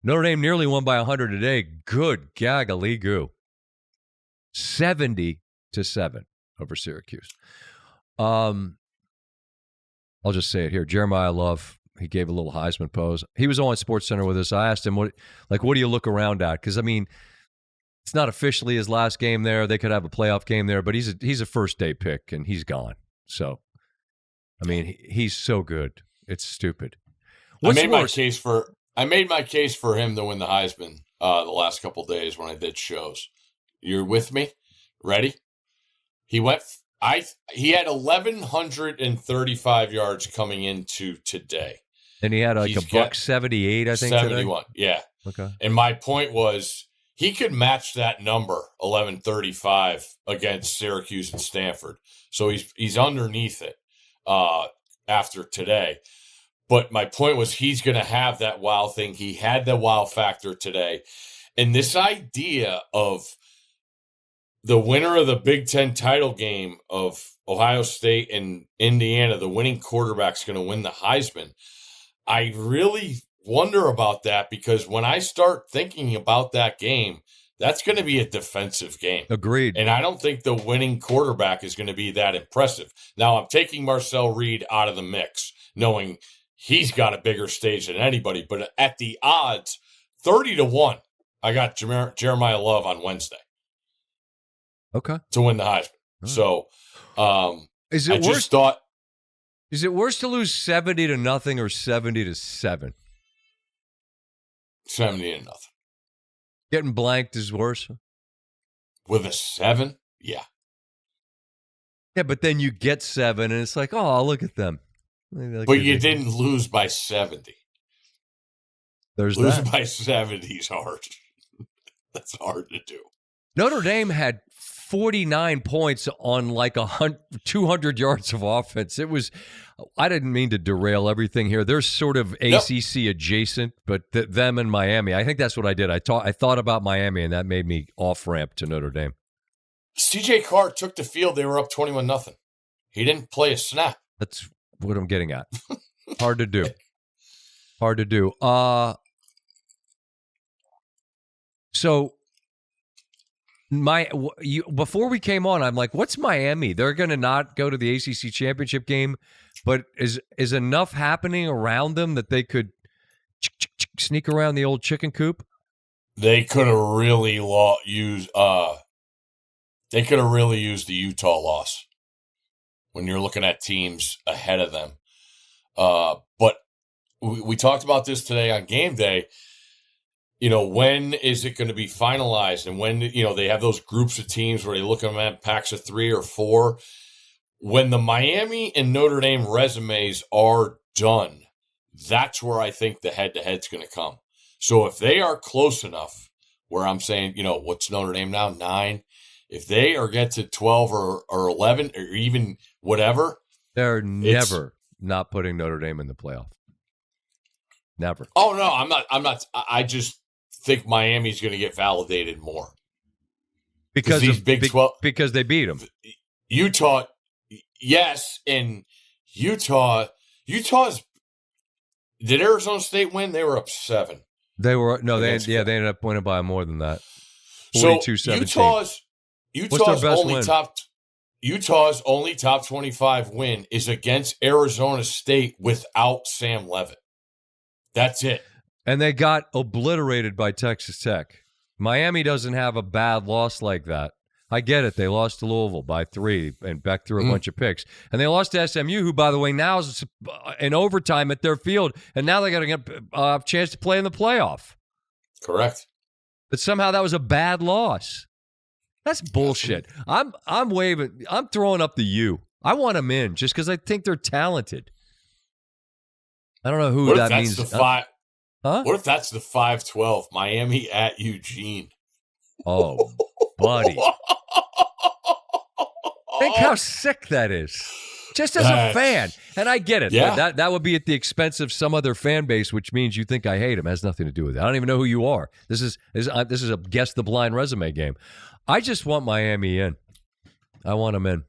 Notre Dame nearly won by 100 today. Good gaggle-goo. 70-7 over Syracuse. I'll just say it here. Jeremiah Love, he gave a little Heisman pose. He was on SportsCenter with us. I asked him, what do you look around at? Because, I mean, it's not officially his last game there. They could have a playoff game there, but he's a first-day pick, and he's gone. So, I mean, he's so good. It's stupid. I made my case for him to win the Heisman the last couple of days when I did shows. You're with me? Ready? He had 1,135 yards coming into today. And he had like a $178, I think. 71, today? Yeah. Okay. And my point was he could match that number, 1,135, against Syracuse and Stanford. So he's underneath it after today. But my point was he's going to have that wow thing. He had the wow factor today. And this idea of the winner of the Big Ten title game of Ohio State and Indiana, the winning quarterback's going to win the Heisman, I really wonder about that because when I start thinking about that game, that's going to be a defensive game. Agreed. And I don't think the winning quarterback is going to be that impressive. Now, I'm taking Marcel Reed out of the mix, knowing he's got a bigger stage than anybody. But at the odds, 30-1, I got Jeremiah Love on Wednesday. Okay. To win the Heisman. Right. So, is it worse to lose 70-0 or 70-7? 70-0. Getting blanked is worse. With a 7? Yeah. Yeah, but then you get 7, and it's like, oh, look at them. But you didn't lose by 70. Losing by 70 is hard. That's hard to do. Notre Dame had 49 points on like 200 yards of offense. It was, I didn't mean to derail everything here. They're sort of ACC adjacent, but them and Miami. I think that's what I did. I thought about Miami, and that made me off-ramp to Notre Dame. CJ Carr took the field. They were up 21-0. He didn't play a snap. That's what I'm getting at. Hard to do. Hard to do. So before we came on, I'm like, what's Miami? They're going to not go to the ACC championship game, but is enough happening around them that they could sneak around the old chicken coop? They could have really used the Utah loss when you're looking at teams ahead of them. But we talked about this today on game day. You know, when is it going to be finalized? And when, they have those groups of teams where they look at them at packs of 3 or 4. When the Miami and Notre Dame resumes are done, that's where I think the head-to-head's going to come. So if they are close enough, where I'm saying, what's Notre Dame now, 9? If they get to 12 or 11 or even whatever. They're never not putting Notre Dame in the playoff. Never. Oh, no, I'm not. I just think Miami's going to get validated more. Because these Big 12. Because they beat them. Utah, yes, and Utah's. Did Arizona State win? They were up 7. They ended up winning by more than that. 42-17. Utah's only top 25 win is against Arizona State without Sam Leavitt. That's it. And they got obliterated by Texas Tech. Miami doesn't have a bad loss like that. I get it. They lost to Louisville by 3, and Beck threw a bunch of picks. And they lost to SMU, who, by the way, now is in overtime at their field, and now they got to get a chance to play in the playoff. Correct. But somehow that was a bad loss. That's bullshit. I'm throwing up the U. I want them in just because I think they're talented. I don't know who that means. What if that's the 5-12, Miami at Eugene? Oh, buddy. Think how sick that is. Just as a fan. And I get it. Yeah. That would be at the expense of some other fan base, which means you think I hate him. It has nothing to do with it. I don't even know who you are. This is a guess the blind resume game. I just want Miami in. I want them in.